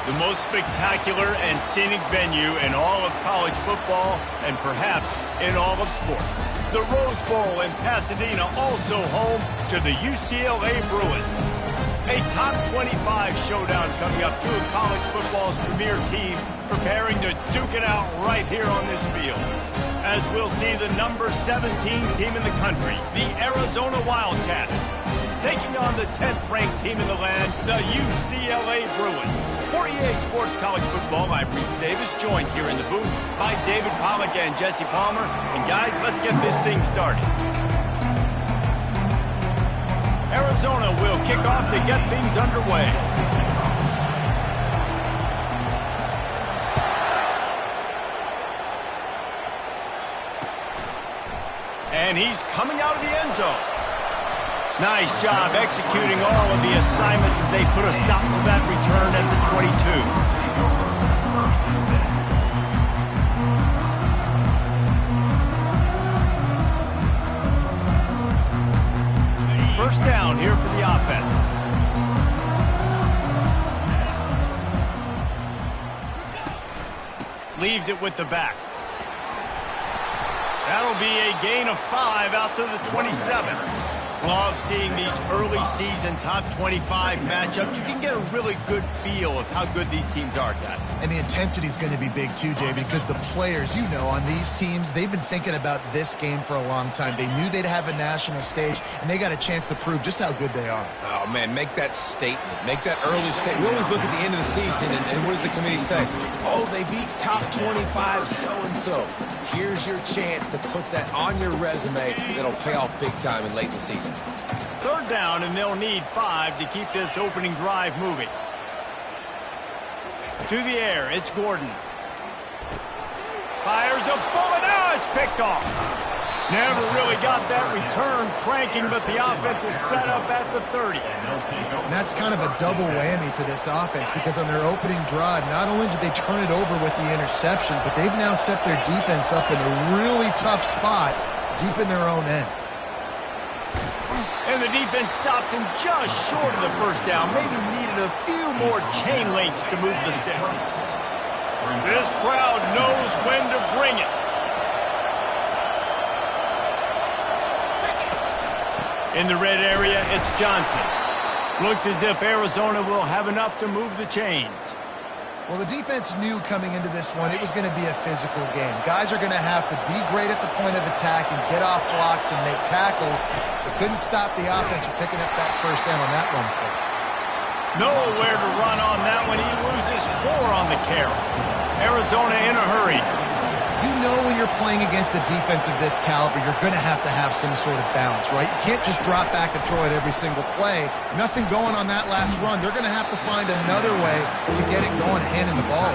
The most spectacular and scenic venue in all of college football and perhaps in all of sports. The Rose Bowl in Pasadena, also home to the UCLA Bruins. A top 25 showdown coming up. Two of college football's premier teams preparing to duke it out right here on this field. As we'll see the number 17 team in the country, the Arizona Wildcats, taking on the 10th-ranked team in the land, the UCLA Bruins. For EA Sports College Football, I'm Reese Davis, joined here in the booth by David Pollack and Jesse Palmer. And guys, let's get this thing started. Arizona will kick off to get things underway. And he's coming out of the end zone. Nice job executing all of the assignments as they put a stop to that return at the 22. First down here for the offense. Leaves it with the back. That'll be a gain of 5 out to the 27. Love seeing these early season top 25 matchups. You can get a really good feel of how good these teams are, guys. And the intensity is going to be big too, David, because the players, you know, on these teams, they've been thinking about this game for a long time. They knew they'd have a national stage, and they got a chance to prove just how good they are. Oh, man, make that statement. Make that early statement. We always look at the end of the season, and what does the committee say? Oh, they beat top 25 so-and-so. Here's your chance to put that on your resume that'll pay off big time in late in the season. Third down, and they'll need 5 to keep this opening drive moving. To the air, it's Gordon. Fires a bullet. Now it's picked off. Never really got that return cranking, but the offense is set up at the 30. And that's kind of a double whammy for this offense, because on their opening drive, not only did they turn it over with the interception, but they've now set their defense up in a really tough spot deep in their own end. And the defense stops him just short of the first down. Maybe needed a few more chain links to move the sticks. This crowd knows when to bring it. In the red area, it's Johnson. Looks as if Arizona will have enough to move the chains. Well, the defense knew coming into this one it was going to be a physical game. Guys are going to have to be great at the point of attack and get off blocks and make tackles. They couldn't stop the offense from picking up that first down on that run play. Nowhere to run on that one. He loses 4 on the carry. Arizona in a hurry. You know when you're playing against a defense of this caliber, you're going to have some sort of balance, right? You can't just drop back and throw it every single play. Nothing going on that last run. They're going to have to find another way to get it going, handing the ball.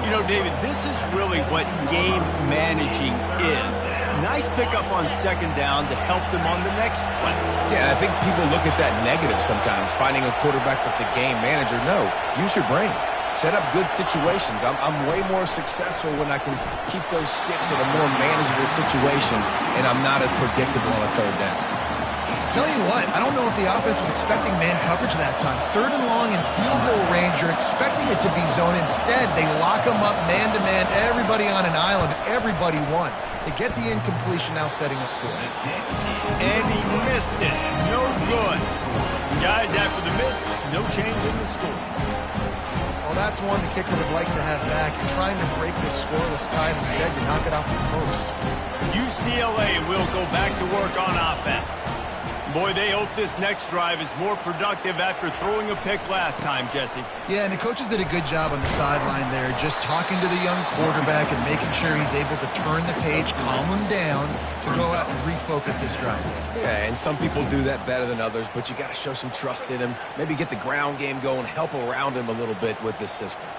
You know, David, this is really what game managing is. Nice pickup on second down to help them on the next play. Yeah, I think people look at that negative sometimes, finding a quarterback that's a game manager. No, use your brain. Set up good situations. I'm way more successful when I can keep those sticks in a more manageable situation, and I'm not as predictable on a third down. Tell you what, I don't know if the offense was expecting man coverage that time. Third and long in field goal range, you're expecting it to be zone. Instead, they lock them up man-to-man, everybody on an island, everybody won. They get the incompletion now setting up for it. And he missed it. No good. Guys, after the miss, no change in the score. Well, that's one the kicker would like to have back. You're trying to break this scoreless tie. Instead, you knock it off the post. UCLA will go back to work on offense. Boy, they hope this next drive is more productive after throwing a pick last time, Jesse. Yeah, and the coaches did a good job on the sideline there, just talking to the young quarterback and making sure he's able to turn the page, calm him down, to go out and refocus this drive. Yeah, and some people do that better than others, but you got to show some trust in him, maybe get the ground game going, help around him a little bit with this system.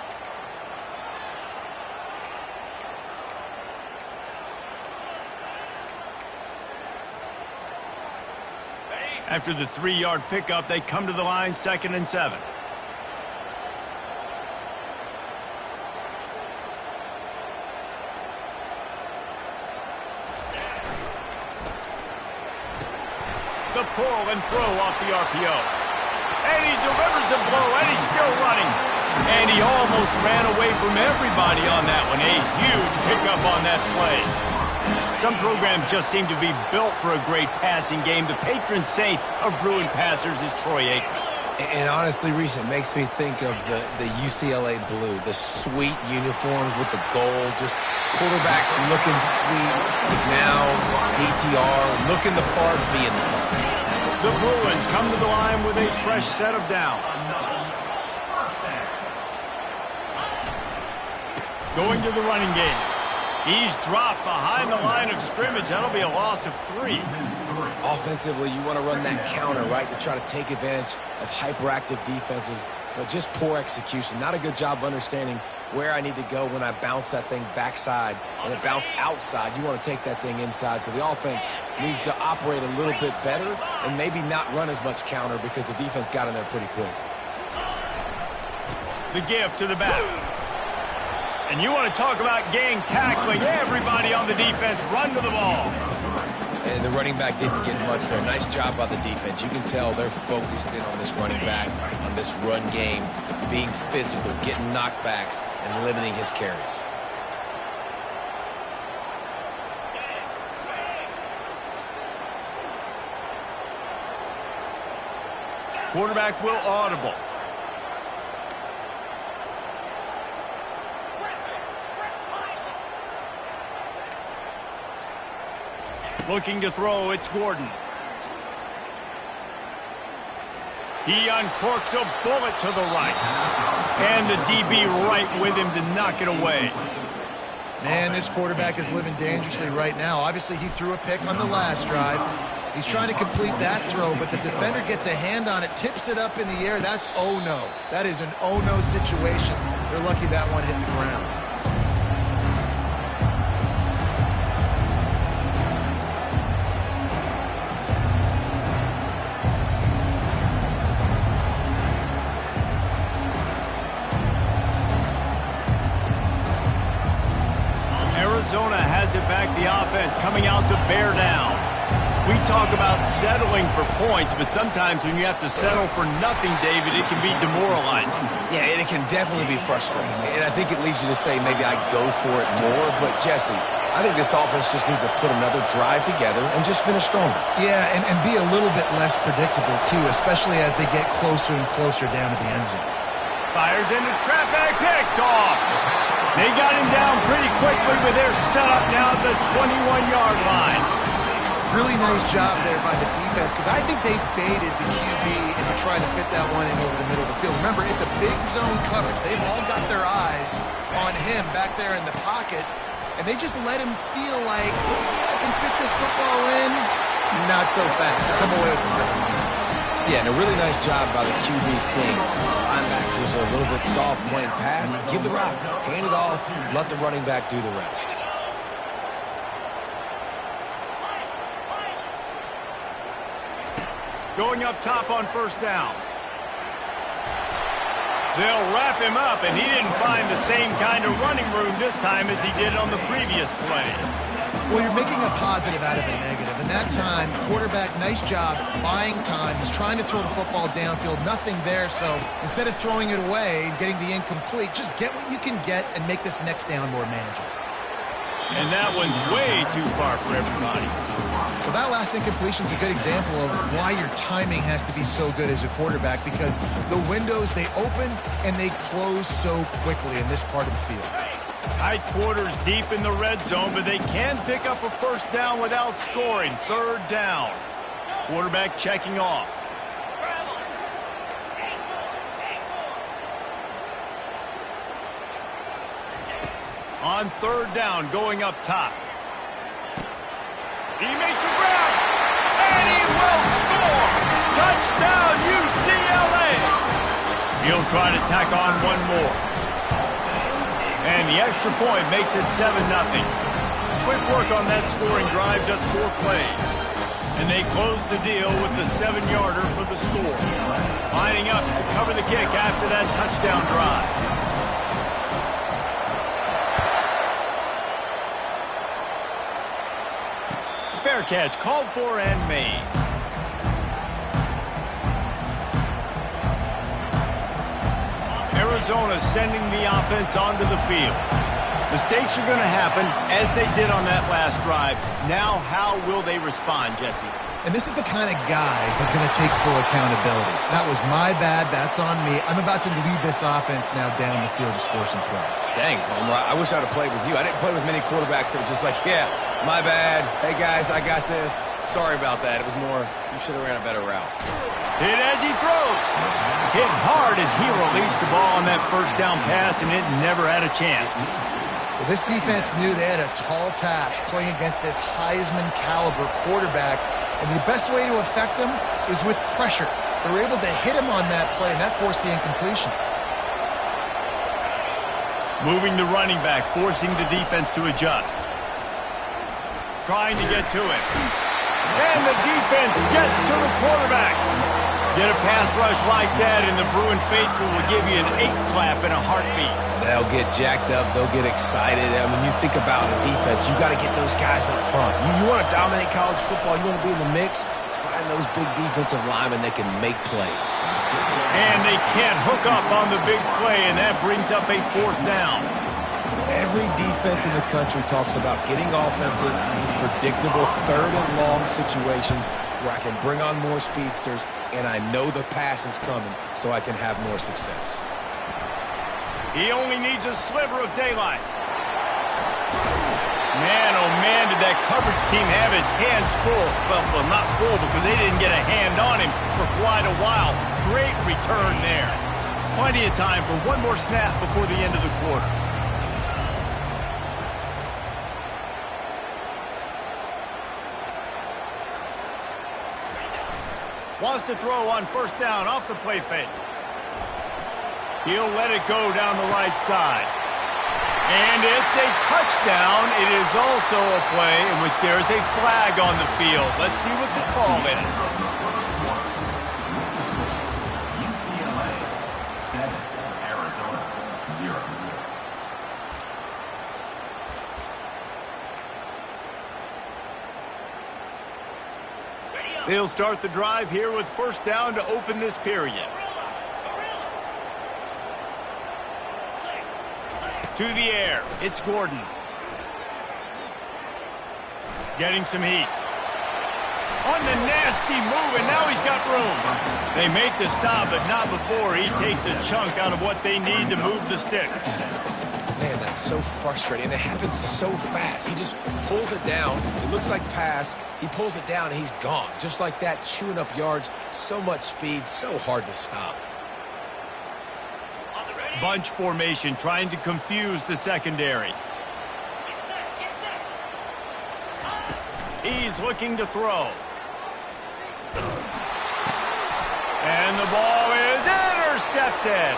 After the 3-yard pickup, they come to the line 2nd and 7. The pull and throw off the RPO. And he delivers the blow, and he's still running. almost ran away from everybody on that one. A huge pickup on that play. Some programs just seem to be built for a great passing game. The patron saint of Bruin passers is Troy Aikman. And honestly, Reese, it makes me think of the UCLA blue, the sweet uniforms with the gold, just quarterbacks looking sweet. Now, DTR, looking the part, being the part. The Bruins come to the line with a fresh set of downs. Going to the running game. He's dropped behind the line of scrimmage. That'll be a loss of 3. Offensively, you want to run that counter, right, to try to take advantage of hyperactive defenses, but just poor execution. Not a good job of understanding where I need to go when I bounce that thing backside and it bounced outside. You want to take that thing inside. So the offense needs to operate a little bit better and maybe not run as much counter because the defense got in there pretty quick. The give to the back. And you want to talk about gang tackling. Everybody on the defense run to the ball. And the running back didn't get much there. Nice job by the defense. You can tell they're focused in on this running back, on this run game, being physical, getting knockbacks, and limiting his carries. Quarterback will audible. Looking to throw, it's Gordon. He uncorks a bullet to the right. And the DB right with him to knock it away. Man, this quarterback is living dangerously right now. Obviously, he threw a pick on the last drive. He's trying to complete that throw, but the defender gets a hand on it, tips it up in the air. That's oh no. That is an oh no situation. They're lucky that one hit the ground. Arizona has it back, the offense coming out to bear down. We talk about settling for points, but sometimes when you have to settle for nothing, David, it can be demoralizing. Yeah, and it can definitely be frustrating. And I think it leads you to say maybe I go for it more. But, Jesse, I think this offense just needs to put another drive together and just finish stronger. Yeah, and be a little bit less predictable, too, especially as they get closer and closer down to the end zone. Fires into traffic, picked off. They got him down pretty quickly, but they're set up now at the 21-yard line. Really nice job there by the defense because I think they baited the QB into trying to fit that one in over the middle of the field. Remember, it's a big zone coverage. They've all got their eyes on him back there in the pocket, and they just let him feel like, maybe I can fit this football in. Not so fast. They come away with the play. Yeah, and a really nice job by the QB seeing linebackers are a little bit soft playing pass. Give the rock, hand it off, let the running back do the rest. Going up top on first down. They'll wrap him up, and he didn't find the same kind of running room this time as he did on the previous play. Well, you're making a positive out of a negative. And that time, quarterback, nice job buying time. He's trying to throw the football downfield. Nothing there, so instead of throwing it away and getting the incomplete, just get what you can get and make this next down more manageable. And that one's way too far for everybody. So that last incompletion is a good example of why your timing has to be so good as a quarterback, because the windows, they open and they close so quickly in this part of the field. Tight quarters deep in the red zone, but they can pick up a first down without scoring. Third down. Quarterback checking off. On third down, going up top. He makes a grab, and he will score! Touchdown, UCLA! He'll try to tack on one more. And the extra point makes it 7-0. Quick work on that scoring drive, just 4 plays. And they close the deal with the 7-yarder for the score. Lining up to cover the kick after that touchdown drive. Fair catch, called for and made. Arizona sending the offense onto the field. Mistakes are going to happen, as they did on that last drive. Now, how will they respond, Jesse? And this is the kind of guy who's going to take full accountability. That was my bad. That's on me. I'm about to lead this offense now down the field to score some points. Dang, Palmer, I wish I'd have played with you. I didn't play with many quarterbacks that were just like, yeah, my bad. Hey, guys, I got this. Sorry about that. It was more, you should have ran a better route. Hit as he throws. Hit hard as he released the ball on that first down pass, and it never had a chance. Well, this defense knew they had a tall task playing against this Heisman-caliber quarterback, and the best way to affect him is with pressure. They were able to hit him on that play, and that forced the incompletion. Moving the running back, forcing the defense to adjust. Trying to get to it. And the defense gets to the quarterback. Get a pass rush like that, and the Bruin faithful will give you an 8-clap in a heartbeat. They'll get jacked up. They'll get excited. I mean, you think about a defense, you got to get those guys up front. You want to dominate college football, you want to be in the mix, find those big defensive linemen that can make plays. And they can't hook up on the big play, and that brings up a 4th down. Every defense in the country talks about getting offenses in predictable 3rd and long situations where I can bring on more speedsters and I know the pass is coming so I can have more success. He only needs a sliver of daylight. Man, oh man, did that coverage team have its hands full. Well, not full because they didn't get a hand on him for quite a while. Great return there. Plenty of time for one more snap before the end of the quarter. Wants to throw on 1st down off the play fake. He'll let it go down the right side. And it's a touchdown. It is also a play in which there is a flag on the field. Let's see what the call is. UCLA 7, Arizona 0. They'll start the drive here with 1st down to open this period. To the air, it's Gordon. Getting some heat. On the nasty move, and now he's got room. They make the stop, but not before he takes a chunk out of what they need to move the sticks. Man, that's so frustrating. And it happens so fast. He just pulls it down. It looks like pass. He pulls it down, and he's gone. Just like that, chewing up yards. So much speed, so hard to stop. Bunch formation, trying to confuse the secondary. He's looking to throw. And the ball is intercepted.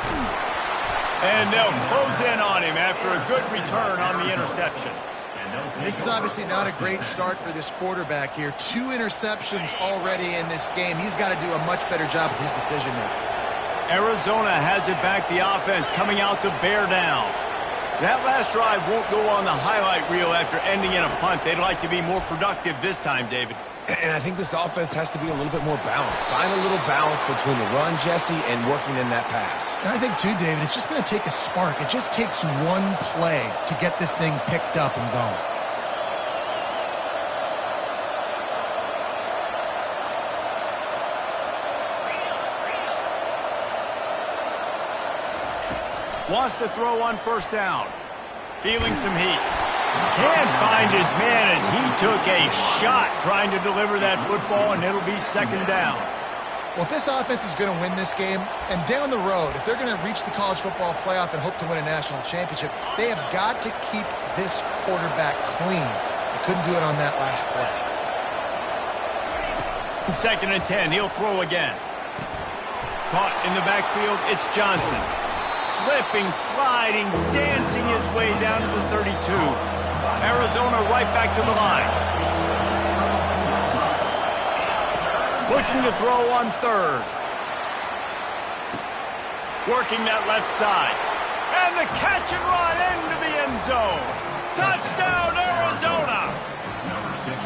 And they'll close in on him after a good return on the interception. This is obviously not a great start for this quarterback here. 2 interceptions already in this game. He's got to do a much better job with his decision-making. Arizona has it back, the offense coming out to bear down. That last drive won't go on the highlight reel after ending in a punt. They'd like to be more productive this time, David. And I think this offense has to be a little bit more balanced. Find a little balance between the run, Jesse, and working in that pass. And I think, too, David, it's just going to take a spark. It just takes one play to get this thing picked up and going. Wants to throw on 1st down. Feeling some heat. Can't find his man as he took a shot trying to deliver that football, and it'll be 2nd down. Well, if this offense is going to win this game, and down the road, if they're going to reach the college football playoff and hope to win a national championship, they have got to keep this quarterback clean. They couldn't do it on that last play. 2nd and 10. He'll throw again. Caught in the backfield. It's Johnson. Slipping, sliding, dancing his way down to the 32. Arizona right back to the line. Looking to throw on 3rd. Working that left side. And the catch and run into the end zone. Touchdown, Arizona! Number 16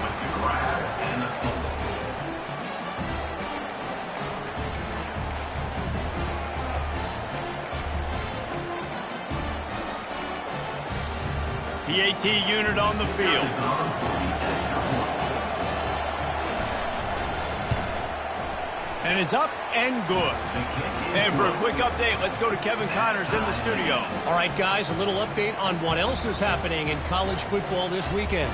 with the grab and the fumble. PAT unit on the field. And it's up and good. And for a quick update, let's go to Kevin Connors in the studio. All right, guys, a little update on what else is happening in college football this weekend.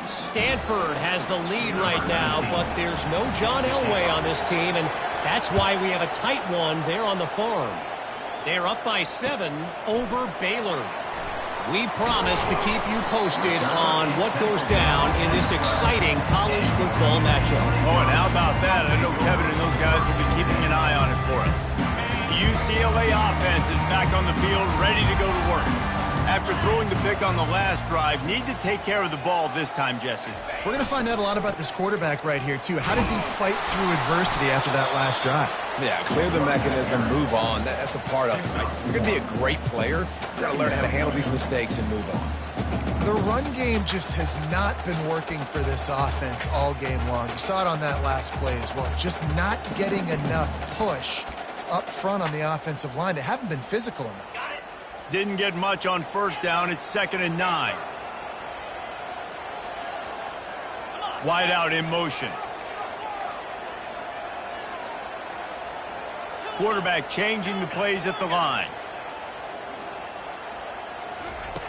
Stanford has the lead right now, but there's no John Elway on this team, and that's why we have a tight one there on the farm. They're up by 7 over Baylor. We promise to keep you posted on what goes down in this exciting college football matchup. Oh, and how about that? I know Kevin and those guys will be keeping an eye on it for us. The UCLA offense is back on the field, ready to go to work. After throwing the pick on the last drive, need to take care of the ball this time, Jesse. We're going to find out a lot about this quarterback right here, too. How does he fight through adversity after that last drive? Yeah, clear the mechanism, move on. That's a part of it, right? You're going to be a great player. You've got to learn how to handle these mistakes and move on. The run game just has not been working for this offense all game long. You saw it on that last play as well. Just not getting enough push up front on the offensive line. They haven't been physical enough. Didn't get much on first down. It's 2nd and 9. Wide out in motion. Quarterback changing the plays at the line.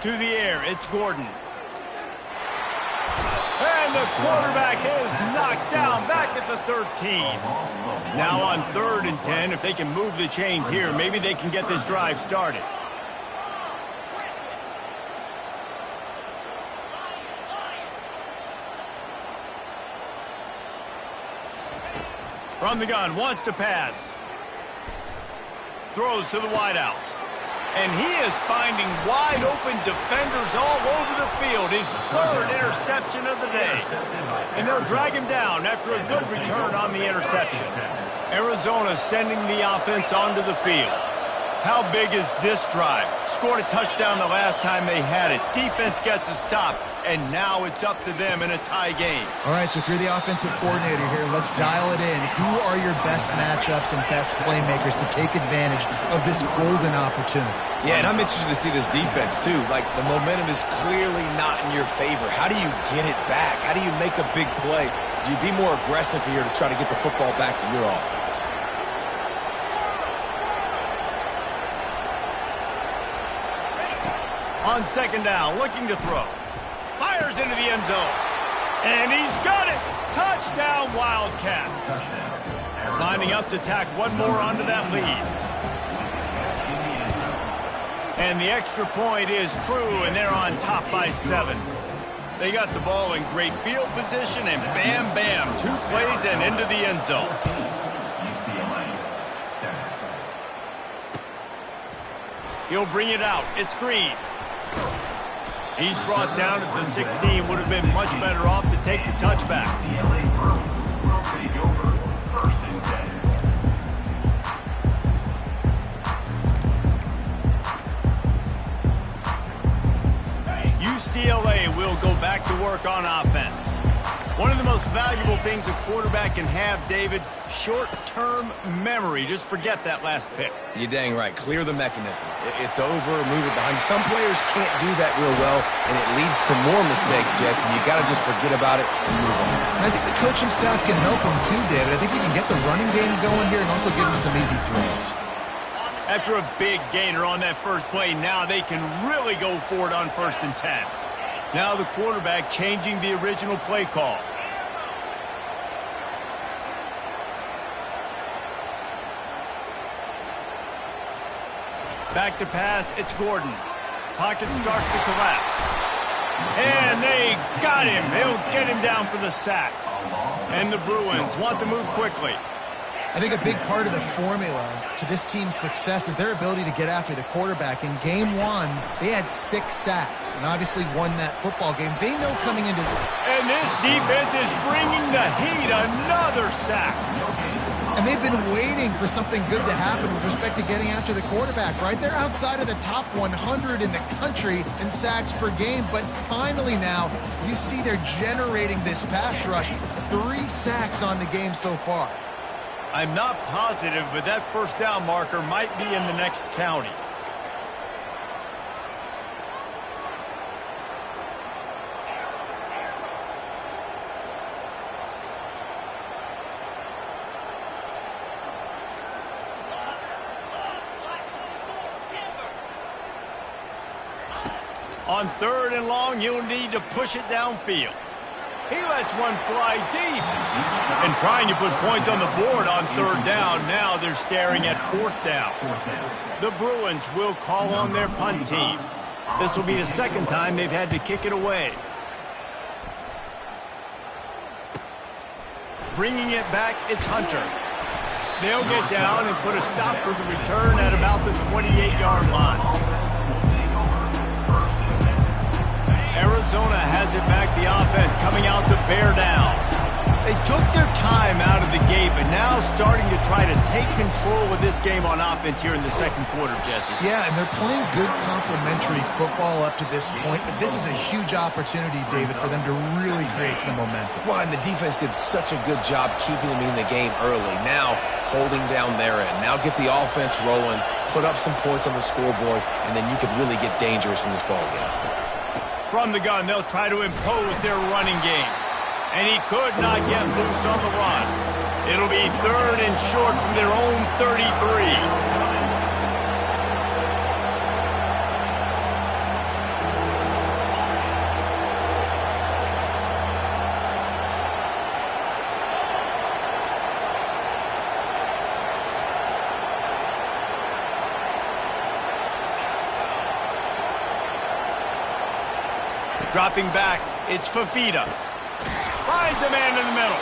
To the air, it's Gordon. And the quarterback is knocked down back at the 13. Now on 3rd and 10, if they can move the chains here, maybe they can get this drive started. From the gun, wants to pass. Throws to the wideout. And he is finding wide open defenders all over the field. His 3rd interception of the day. And they'll drag him down after a good return on the interception. Arizona sending the offense onto the field. How big is this drive? Scored a touchdown the last time they had it. Defense gets a stop, and now it's up to them in a tie game. All right, so if you're the offensive coordinator here, let's dial it in. Who are your best matchups and best playmakers to take advantage of this golden opportunity? Yeah, and I'm interested to see this defense, too. Like, the momentum is clearly not in your favor. How do you get it back? How do you make a big play? Do you be more aggressive here to try to get the football back to your offense? On 2nd down, looking to throw. Fires into the end zone. And he's got it. Touchdown, Wildcats. Lining up to tack one more onto that lead. And the extra point is true, and they're on top by 7. They got the ball in great field position, and bam, bam, 2 plays and into the end zone. He'll bring it out. It's Green. He's brought down at the 16. Would have been much better off to take the touchback. UCLA will go back to work on offense. One of the most valuable things a quarterback can have, David, short-term memory. Just forget that last pick. You're dang right. Clear the mechanism. It's over, move it behind you. Some players can't do that real well, and it leads to more mistakes, Jesse. You got to just forget about it and move on. And I think the coaching staff can help him too, David. I think he can get the running game going here and also give him some easy throws. After a big gainer on that first play, now they can really go for it on 1st and 10. Now the quarterback changing the original play call. Back to pass, it's Gordon. Pocket starts to collapse. And they got him. They'll get him down for the sack. And the Bruins want to move quickly. I think a big part of the formula to this team's success is their ability to get after the quarterback. In game 1, they had 6 sacks and obviously won that football game. They know coming into this. And this defense is bringing the heat. Another sack. And they've been waiting for something good to happen with respect to getting after the quarterback, right? They're outside of the top 100 in the country in sacks per game, but finally now you see they're generating this pass rush. 3 sacks on the game so far. I'm not positive, but that first down marker might be in the next county. On 3rd and long, he'll need to push it downfield. He lets one fly deep. And trying to put points on the board on 3rd down. Now they're staring at 4th down. The Bruins will call on their punt team. This will be the 2nd time they've had to kick it away. Bringing it back, it's Hunter. They'll get down and put a stop for the return at about the 28-yard line. Arizona has it back, the offense coming out to bear down. They took their time out of the gate, but now starting to try to take control of this game on offense here in the 2nd quarter, Jesse. Yeah, and they're playing good complementary football up to this point, but this is a huge opportunity, David, for them to really create some momentum. Well, and the defense did such a good job keeping them in the game early. Now holding down their end. Now get the offense rolling, put up some points on the scoreboard, and then you could really get dangerous in this ball game. From the gun, they'll try to impose their running game. And he could not get loose on the run. It'll be 3rd and short from their own 33. Dropping back, it's Fafita. Finds a man in the middle.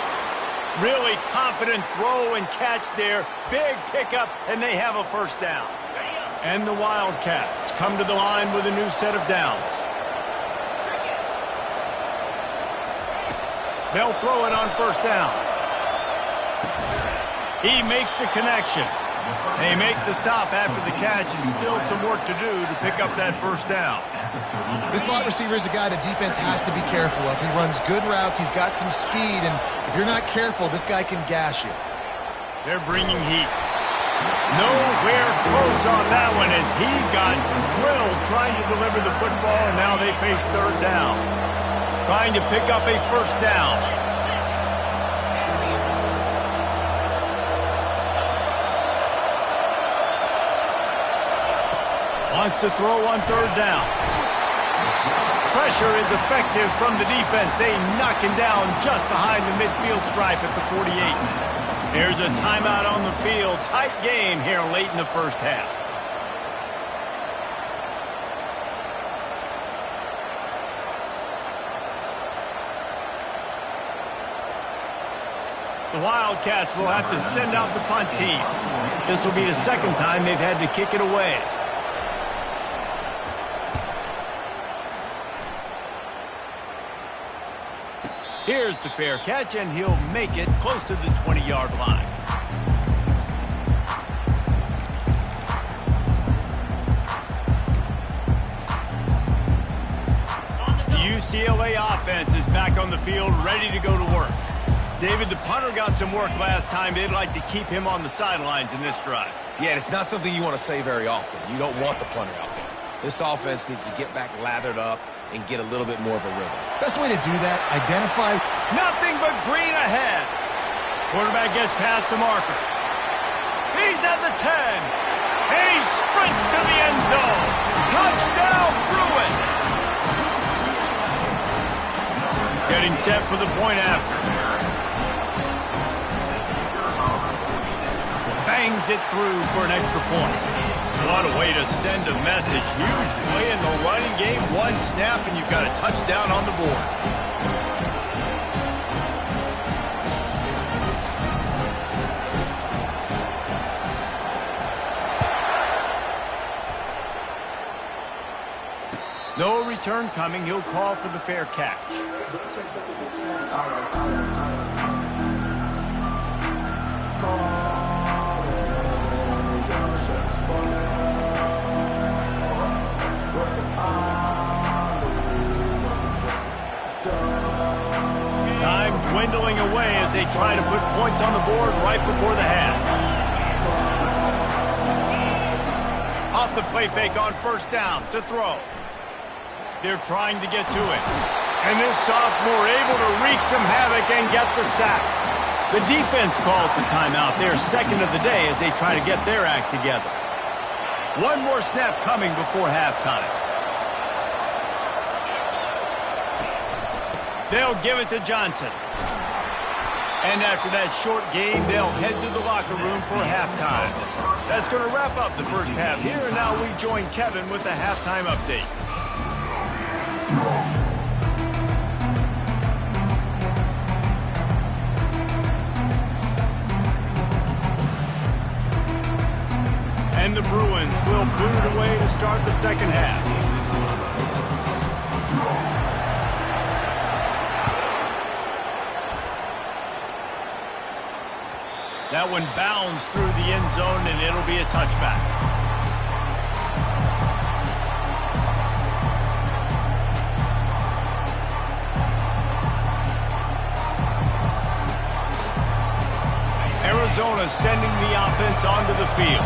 Really confident throw and catch there. Big pickup, and they have a 1st down. And the Wildcats come to the line with a new set of downs. They'll throw it on 1st down. He makes the connection. They make the stop after the catch, and still some work to do to pick up that 1st down. This slot receiver is a guy the defense has to be careful of. He runs good routes. He's got some speed, and if you're not careful, this guy can gash you. They're bringing heat. Nowhere close on that one as he got drilled trying to deliver the football, and now they face 3rd down. Trying to pick up a 1st down. Wants to throw on 3rd down. Pressure is effective from the defense. They knock him down just behind the midfield stripe at the 48. There's a timeout on the field. Tight game here late in the 1st half. The Wildcats will have to send out the punt team. This will be the 2nd time they've had to kick it away. Here's the fair catch, and he'll make it close to the 20-yard line. The UCLA offense is back on the field, ready to go to work. David, the punter got some work last time. They'd like to keep him on the sidelines in this drive. Yeah, it's not something you want to say very often. You don't want the punter out there. This offense needs to get back lathered up and get a little bit more of a rhythm. Best way to do that, identify. Nothing but green ahead. Quarterback gets past the marker. He's at the 10. And he sprints to the end zone. Touchdown, Bruins. Getting set for the point after. Bangs it through for an extra point. What a way to send a message. Huge play in the running game. One snap, and you've got a touchdown on the board. No return coming. He'll call for the fair catch. Time dwindling away as they try to put points on the board right before the half. Off the play fake on 1st down to throw. They're trying to get to it. And this sophomore able to wreak some havoc and get the sack. The defense calls the timeout. They're 2nd of the day as they try to get their act together. One more snap coming before halftime. They'll give it to Johnson. And after that short game, they'll head to the locker room for halftime. That's going to wrap up the first half here, and now we join Kevin with the halftime update. And the Bruins will boot it away to start the second half. That one bounds through the end zone, and it'll be a touchback. Arizona sending the offense onto the field.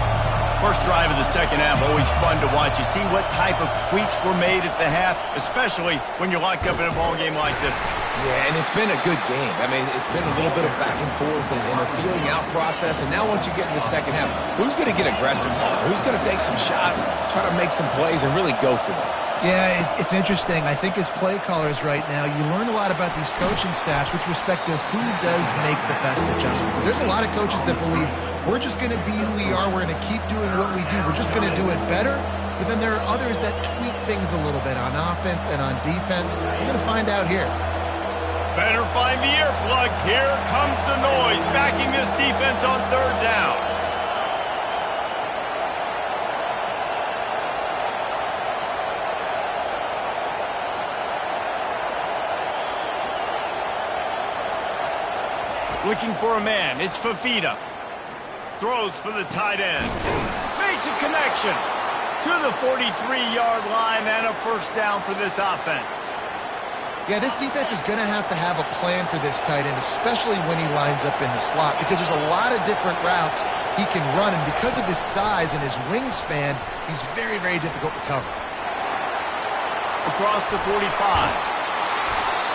First drive of the second half, always fun to watch. You see what type of tweaks were made at the half, especially when you're locked up in a ball game like this. Yeah, and it's been a good game. I mean, it's been a little bit of back and forth and a feeling out process. And now once you get in the second half, who's going to get aggressive? Who's going to take some shots, try to make some plays, and really go for it? Yeah, it's interesting. I think as play callers right now, you learn a lot about these coaching staffs with respect to who does make the best adjustments. There's a lot of coaches that believe we're just going to be who we are. We're going to keep doing what we do. We're just going to do it better. But then there are others that tweak things a little bit on offense and on defense. We're going to find out here. Better find the earplugs. Here comes the noise, backing this defense on third down. Looking for a man. It's Fafita. Throws for the tight end. Makes a connection to the 43-yard line and a first down for this offense. Yeah, this defense is going to have a plan for this tight end, especially when he lines up in the slot, because there's a lot of different routes he can run, and because of his size and his wingspan, he's very, very difficult to cover. Across the 45.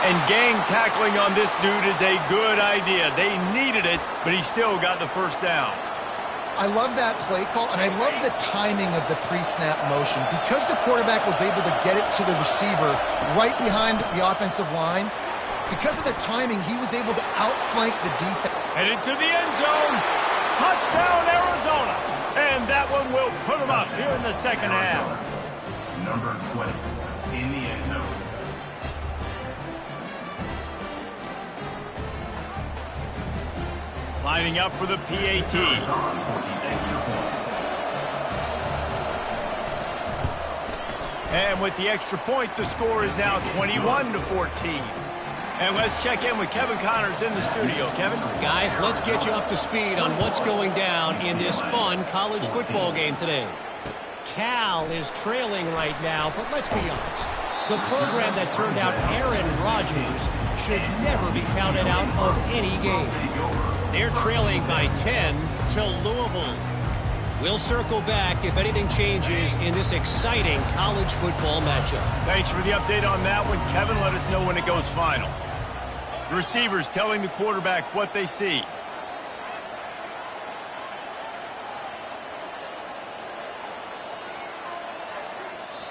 And gang tackling on this dude is a good idea. They needed it, but he still got the first down. I love that play call, and I love the timing of the pre-snap motion. Because the quarterback was able to get it to the receiver right behind the offensive line, because of the timing, he was able to outflank the defense. Headed to the end zone. Touchdown, Arizona. And that one will put him up here in the second half. Number 20 in the end zone. Lining up for the PAT. And with the extra point, the score is now 21-14. And let's check in with Kevin Connors in the studio. Kevin? Guys, let's get you up to speed on what's going down in this fun college football game today. Cal is trailing right now, but let's be honest. The program that turned out Aaron Rodgers should never be counted out of any game. They're trailing by 10 to Louisville. We'll circle back if anything changes in this exciting college football matchup. Thanks for the update on that one, Kevin. Let us know when it goes final. The receivers telling the quarterback what they see.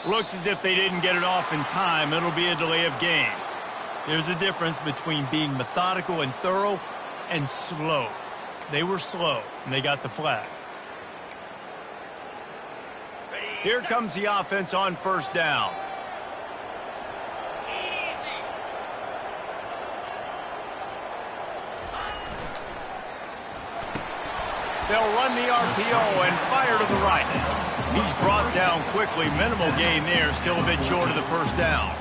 Looks as if they didn't get it off in time. It'll be a delay of game. There's a difference between being methodical and thorough and slow. They were slow, and they got the flag. Here comes the offense on first down. They'll run the RPO and fire to the right. He's brought down quickly. Minimal gain there. Still a bit short of the first down.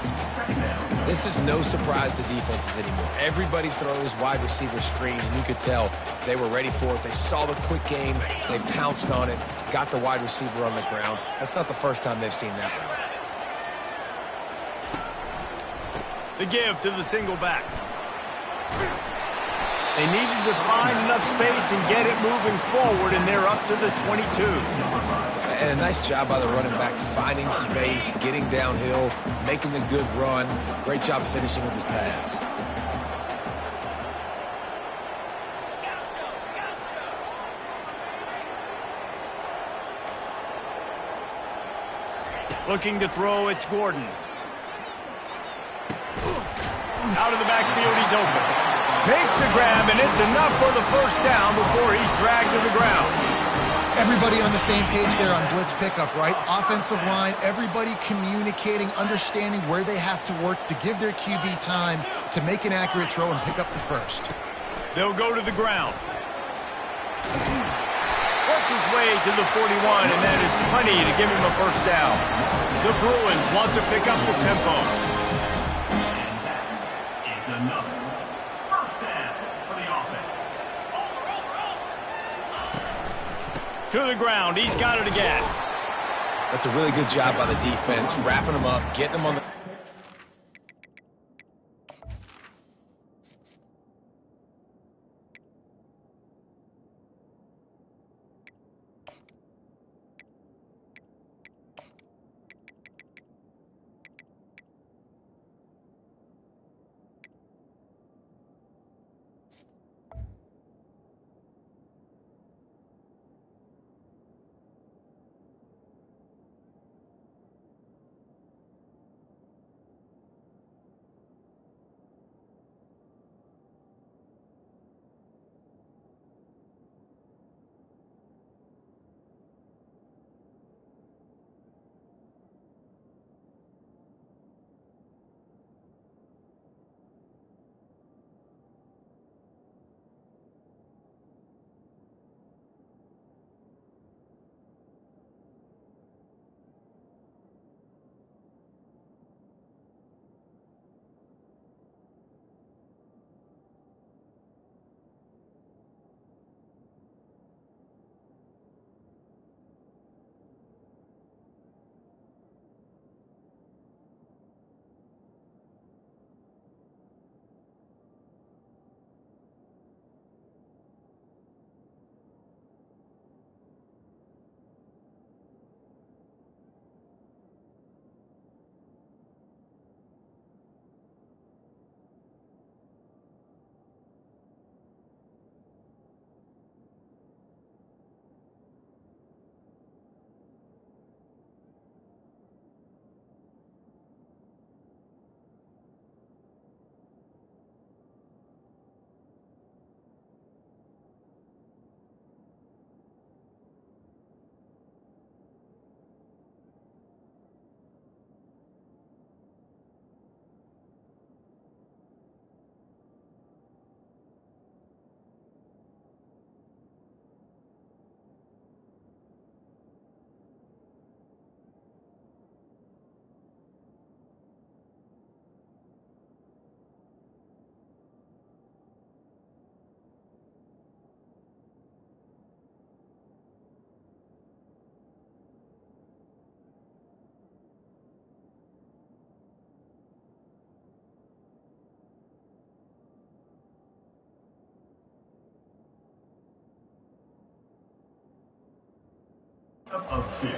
This is no surprise to defenses anymore. Everybody throws wide receiver screens, and you could tell they were ready for it. They saw the quick game. They pounced on it, got the wide receiver on the ground. That's not the first time they've seen that one. The give to the single back. They needed to find enough space and get it moving forward, and they're up to the 22. And a nice job by the running back, finding space, getting downhill, making a good run. Great job finishing with his pads. Looking to throw, it's Gordon. Out of the backfield, he's open. Makes the grab, and it's enough for the first down before he's dragged to the ground. Everybody on the same page there on blitz pickup, right? Offensive line, everybody communicating, understanding where they have to work to give their QB time to make an accurate throw and pick up the first. They'll go to the ground. Works his way to the 41, and that is plenty to give him a first down. The Bruins want to pick up the tempo. And that is another first down for the offense. To the ground, he's got it again. That's a really good job by the defense, wrapping them up, getting them on the...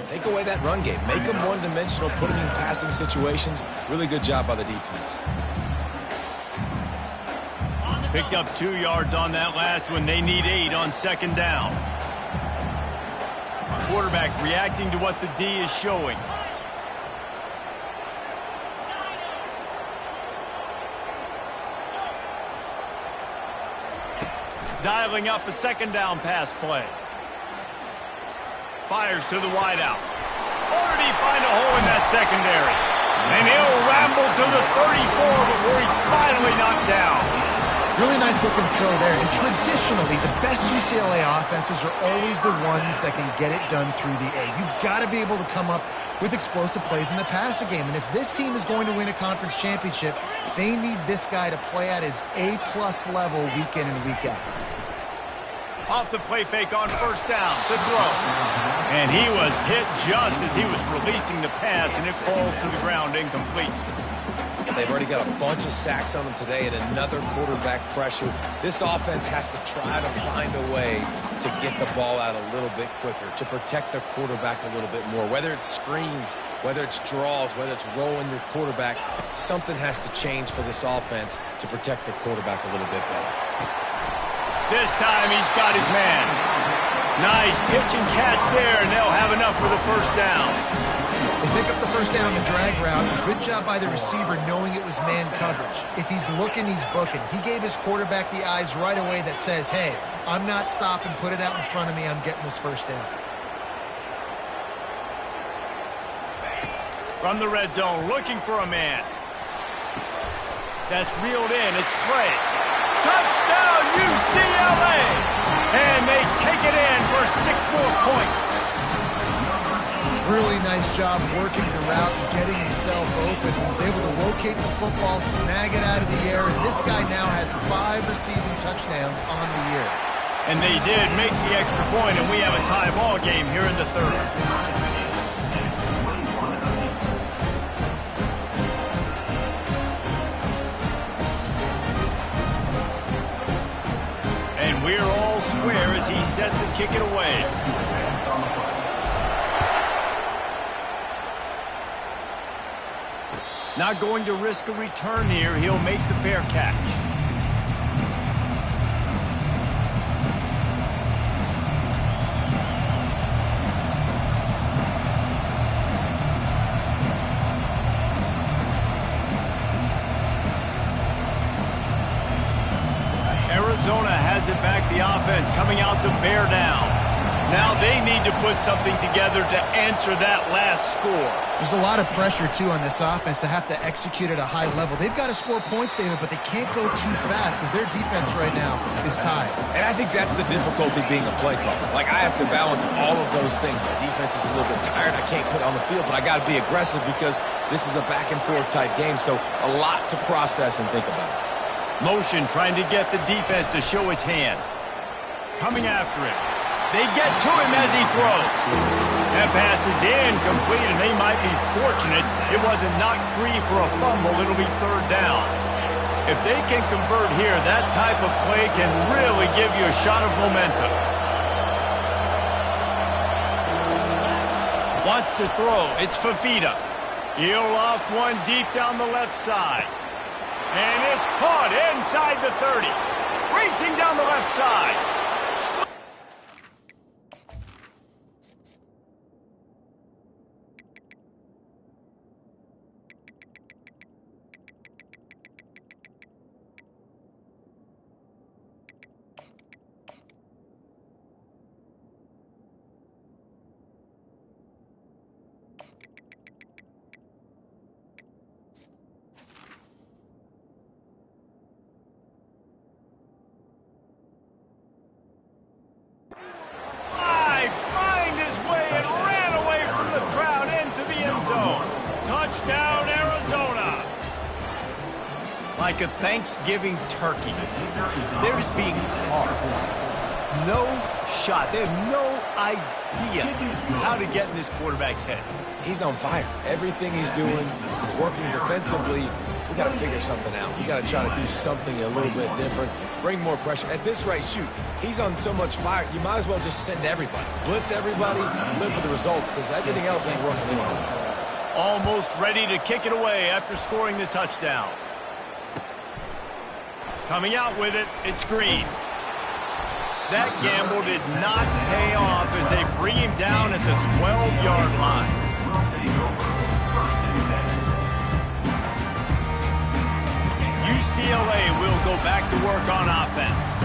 Take away that run game. Make them one-dimensional, put them in passing situations. Really good job by the defense. Picked up 2 yards on that last one. They need 8 on second down. Quarterback reacting to what the D is showing. Dialing up a second down pass play. Fires to the wideout. Or did he find a hole in that secondary? And he'll ramble to the 34 before he's finally knocked down. Really nice looking throw there. And traditionally, the best UCLA offenses are always the ones that can get it done through the air. You've got to be able to come up with explosive plays in the passing game. And if this team is going to win a conference championship, they need this guy to play at his A-plus level week in and week out. Off the play fake on first down to throw. And he was hit just as he was releasing the pass, and it falls to the ground incomplete. They've already got a bunch of sacks on them today and another quarterback pressure. This offense has to try to find a way to get the ball out a little bit quicker, to protect their quarterback a little bit more. Whether it's screens, whether it's draws, whether it's rolling your quarterback, something has to change for this offense to protect the quarterback a little bit better. This time he's got his man. Nice pitch and catch there, and they'll have enough for the first down. They pick up the first down on the drag route. Good job by the receiver knowing it was man coverage. If he's looking, he's booking. He gave his quarterback the eyes right away that says, hey, I'm not stopping, put it out in front of me, I'm getting this first down. From the red zone, looking for a man. That's reeled in. It's Clay. Touchdown, UCLA! And they take it in for 6 more points. Really nice job working the route and getting himself open. He was able to locate the football, snag it out of the air, and this guy now has 5 receiving touchdowns on the year. And they did make the extra point, and we have a tie ball game here in the third. We're all square as he's set to kick it away. Not going to risk a return here. He'll make the fair catch. Arizona has it back, the offense coming out to bear down. Now they need to put something together to answer that last score. There's a lot of pressure, too, on this offense to have to execute at a high level. They've got to score points, David, but they can't go too fast because their defense right now is tied. And I think that's the difficulty being a play caller. Like, I have to balance all of those things. My defense is a little bit tired. I can't put it on the field, but I got to be aggressive because this is a back-and-forth type game, so a lot to process and think about. Motion trying to get the defense to show his hand. Coming after him. They get to him as he throws. That pass is incomplete, and they might be fortunate it wasn't knocked free for a fumble. It'll be third down. If they can convert here, that type of play can really give you a shot of momentum. Wants to throw. It's Fafita. He'll loft one deep down the left side. And it's caught inside the 30. Racing down the left side. Touchdown, Arizona! Like a Thanksgiving turkey, they're just being carved. No shot. They have no idea how to get in this quarterback's head. He's on fire. Everything he's doing, he's working defensively. We got to figure something out. We got to try to do something a little bit different. Bring more pressure. At this rate, shoot, he's on so much fire, you might as well just send everybody. Blitz everybody, live with the results, because everything else ain't working anyways. Almost ready to kick it away after scoring the touchdown. Coming out with it, it's Green. That gamble did not pay off as they bring him down at the 12-yard line. UCLA will go back to work on offense.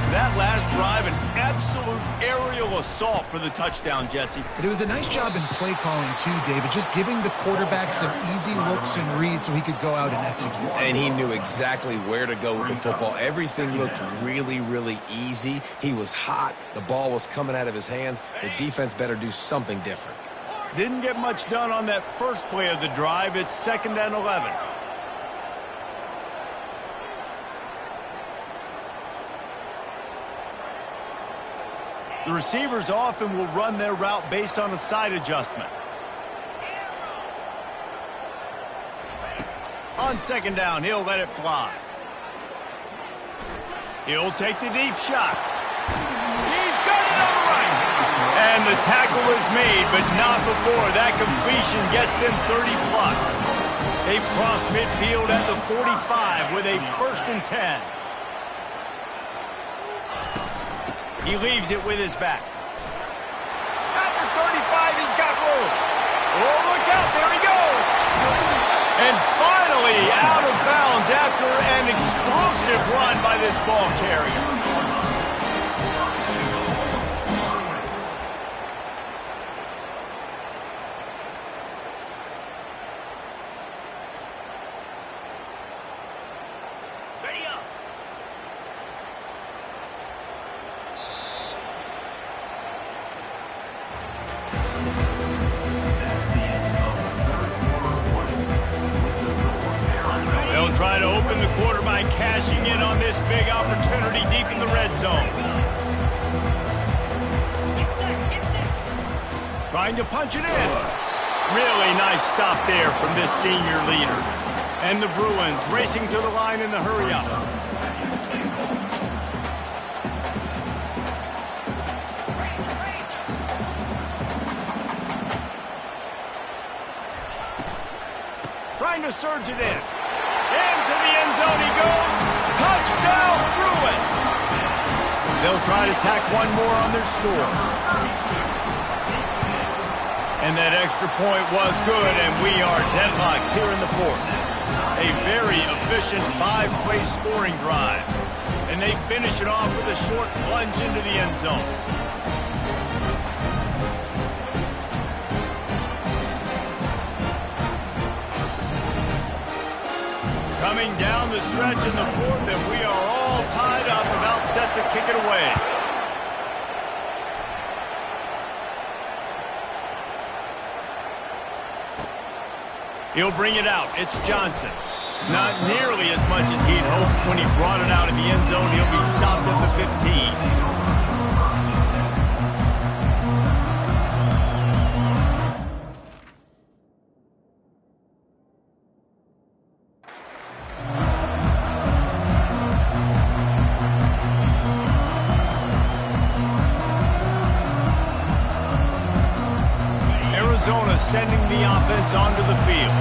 That last drive, an absolute aerial assault for the touchdown, Jesse. But it was a nice job in play calling, too, David, just giving the quarterback some easy looks and reads so he could go out and execute. And he knew exactly where to go with the football. Everything looked really, really easy. He was hot. The ball was coming out of his hands. The defense better do something different. Didn't get much done on that first play of the drive. It's 2nd and 11. The receivers often will run their route based on a side adjustment. On 2nd down, he'll let it fly. He'll take the deep shot. He's got it on the right. And the tackle is made, but not before that completion gets them 30-plus. They've crossed midfield at the 45 with a 1st and 10. He leaves it with his back. At the 35, he's got room. Oh, look after an explosive run by this ball carrier. They'll try to open the quarter by cashing in on this big opportunity deep in the red zone. Trying to punch it in. Really nice stop there from this senior leader. And the Bruins racing to the line in the hurry-up. Trying to surge it in. Into the end zone he goes. Touchdown, Bruins! They'll try to tack one more on their score. And that extra point was good, and we are deadlocked here in the fourth. A very efficient 5-play scoring drive. And they finish it off with a short plunge into the end zone. Coming down the stretch in the fourth, and we are all tied up, about set to kick it away. He'll bring it out. It's Johnson. Not nearly as much as he'd hoped when he brought it out in the end zone. He'll be stopped at the 15. Arizona sending the offense onto the field.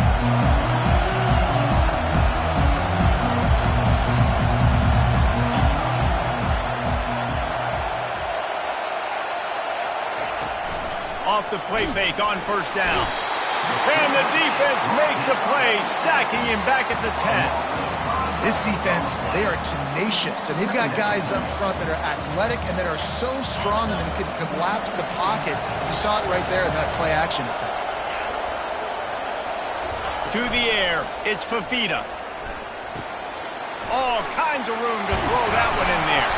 Off the play fake on first down. And the defense makes a play, sacking him back at the 10. This defense, they are tenacious, and they've got guys up front that are athletic and that are so strong and that can collapse the pocket. You saw it right there in that play-action attack. To the air, it's Fafita. All kinds of room to throw that one in there.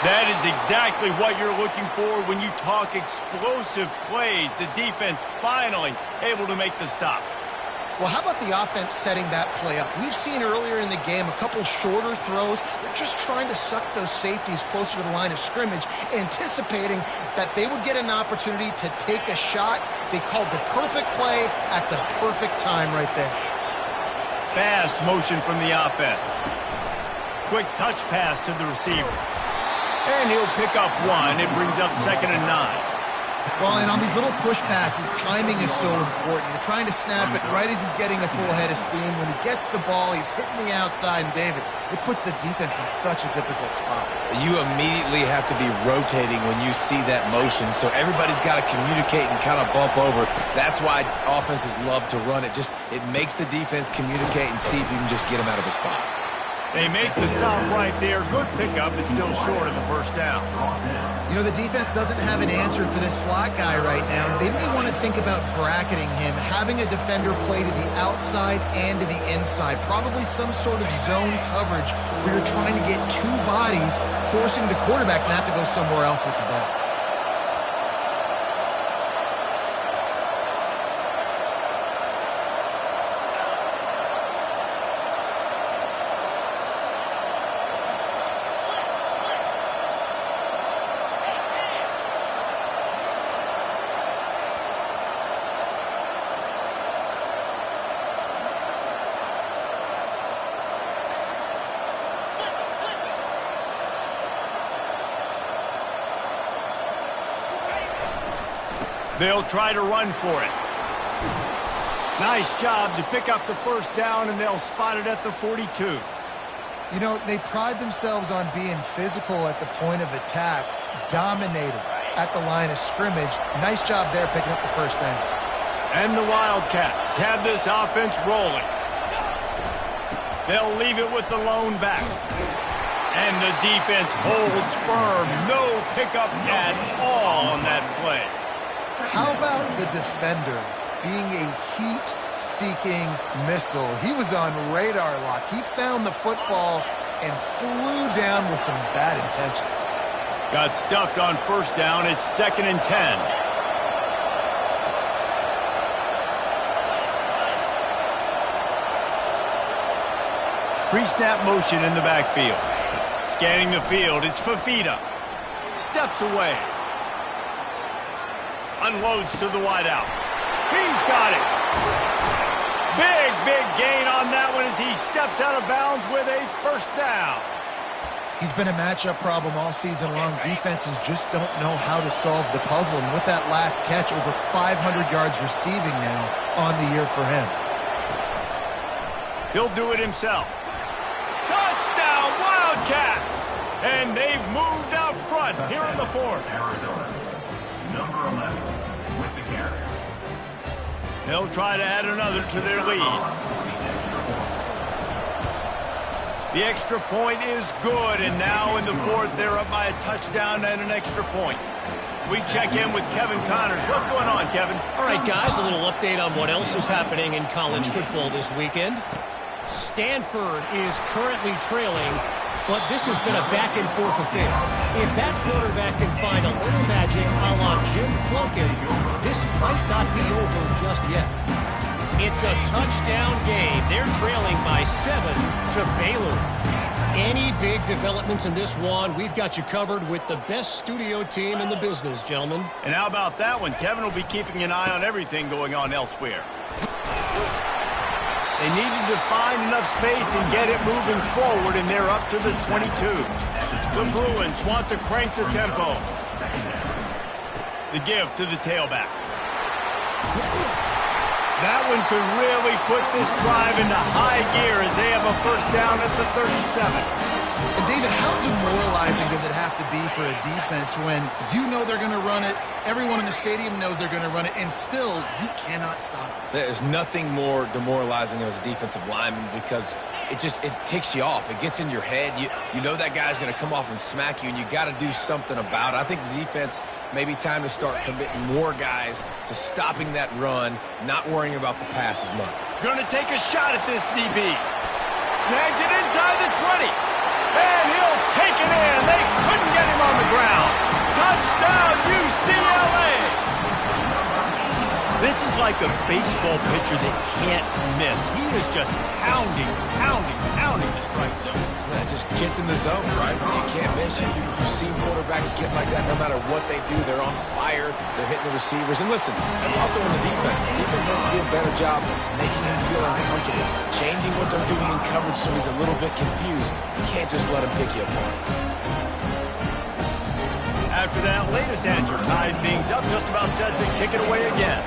That is exactly what you're looking for when you talk explosive plays. The defense finally able to make the stop. Well, how about the offense setting that play up? We've seen earlier in the game a couple shorter throws. They're just trying to suck those safeties closer to the line of scrimmage, anticipating that they would get an opportunity to take a shot. They called the perfect play at the perfect time right there. Fast motion from the offense. Quick touch pass to the receiver. And he'll pick up one. It brings up 2nd and 9. Well, and on these little push passes, timing is so important. You're trying to snap it right as he's getting a full head of steam. When he gets the ball, he's hitting the outside, and David, it puts the defense in such a difficult spot. You immediately have to be rotating when you see that motion, so everybody's got to communicate and kind of bump over. That's why offenses love to run it. It makes the defense communicate and see if you can just get them out of a spot. They make the stop right there. Good pickup. It's still short of the first down. You know, the defense doesn't have an answer for this slot guy right now. They may want to think about bracketing him, having a defender play to the outside and to the inside. Probably some sort of zone coverage where you're trying to get two bodies, forcing the quarterback to have to go somewhere else with the ball. They'll try to run for it. Nice job to pick up the first down, and they'll spot it at the 42. You know, they pride themselves on being physical at the point of attack, dominating at the line of scrimmage. Nice job there picking up the first down. And the Wildcats have this offense rolling. They'll leave it with the lone back. And the defense holds firm. No pickup at all on that play. How about the defender being a heat-seeking missile? He was on radar lock. He found the football and flew down with some bad intentions. Got stuffed on first down. It's 2nd and 10. Pre-snap motion in the backfield. Scanning the field, it's Fafita. Steps away. Unloads to the wideout. He's got it. Big gain on that one as he steps out of bounds with a first down. He's been a matchup problem all season long. Defenses just don't know how to solve the puzzle. And with that last catch, over 500 yards receiving now on the year for him. He'll do it himself. Touchdown, Wildcats! And they've moved out front here in the 4th. Arizona, number 11, with the carry. They'll try to add another to their lead. The extra point is good, and now in the 4th, they're up by a touchdown and an extra point. We check in with Kevin Connors. What's going on, Kevin? All right, guys, a little update on what else is happening in college football this weekend. Stanford is currently trailing, but this has been a back-and-forth affair. If that quarterback can find a little magic a la Jim Plunkett, this might not be over just yet. It's a touchdown game. They're trailing by 7 to Baylor. Any big developments in this one, we've got you covered with the best studio team in the business, gentlemen. And how about that one? Kevin will be keeping an eye on everything going on elsewhere. They needed to find enough space and get it moving forward, and they're up to the 22. The Bruins want to crank the tempo. The give to the tailback. That one could really put this drive into high gear as they have a first down at the 37. And David, how demoralizing does it have to be for a defense when you know they're going to run it, everyone in the stadium knows they're going to run it, and still you cannot stop it? There's nothing more demoralizing as a defensive lineman because it ticks you off. It gets in your head. You know that guy's going to come off and smack you, and you got to do something about it. I think the defense maybe time to start committing more guys to stopping that run, not worrying about the pass as much. Going to take a shot at this DB. Snags it inside the 20. And he'll take it in. They couldn't get him on the ground. Touchdown, UCLA! This is like a baseball pitcher that can't miss. He is just pounding the strike zone. Yeah, it just gets in the zone, right? You can't miss. You've seen quarterbacks get like that no matter what they do. They're on fire. They're hitting the receivers. And listen, that's also on the defense. The defense has to do a better job making him feel uncomfortable, changing what they're doing in coverage so he's a little bit confused. You can't just let him pick you apart. After that latest answer tied things up, just about set to kick it away again.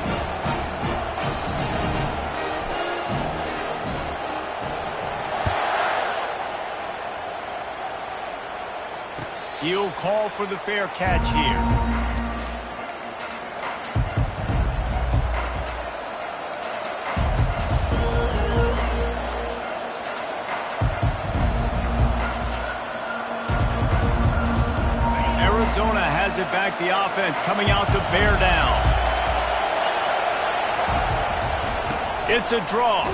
He'll call for the fair catch here. Arizona has it back, the offense coming out to bear down. It's a draw.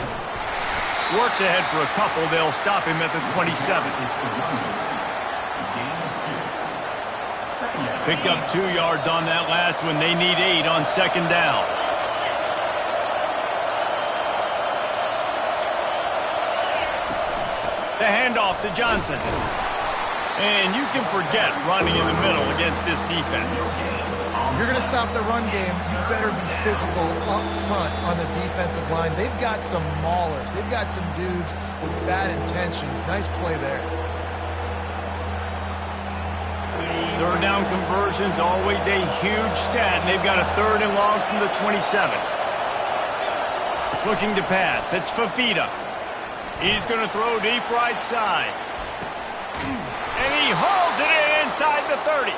Works ahead for a couple. They'll stop him at the 27. Picked up 2 yards on that last one. They need 8 on second down. The handoff to Johnson. And you can forget running in the middle against this defense. If you're going to stop the run game, you better be physical up front on the defensive line. They've got some maulers. They've got some dudes with bad intentions. Nice play there. Third down conversions, always a huge stat, and they've got a 3rd and long from the 27. Looking to pass, it's Fafita. He's going to throw deep right side. And he hauls it in inside the 30.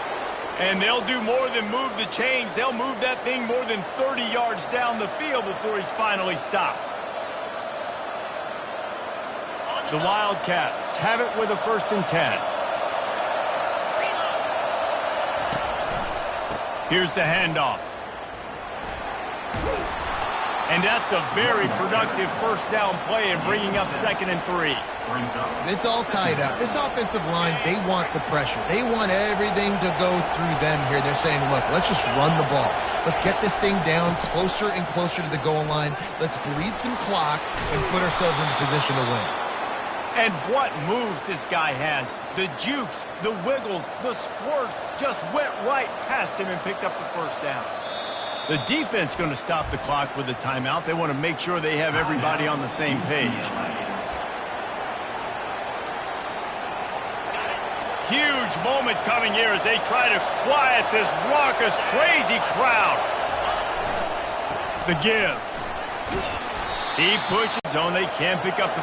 And they'll do more than move the chains. They'll move that thing more than 30 yards down the field before he's finally stopped. The Wildcats have it with a 1st and 10. Here's the handoff. And that's a very productive 1st down play and bringing up 2nd and 3. It's all tied up. This offensive line, they want the pressure. They want everything to go through them here. They're saying, look, let's just run the ball. Let's get this thing down closer and closer to the goal line. Let's bleed some clock and put ourselves in a position to win. And what moves this guy has. The jukes, the wiggles, the squirts just went right past him and picked up the 1st down. The defense going to stop the clock with a timeout. They want to make sure they have everybody on the same page. Huge moment coming here as they try to quiet this raucous, crazy crowd. The give. He pushes zone. They can't pick up the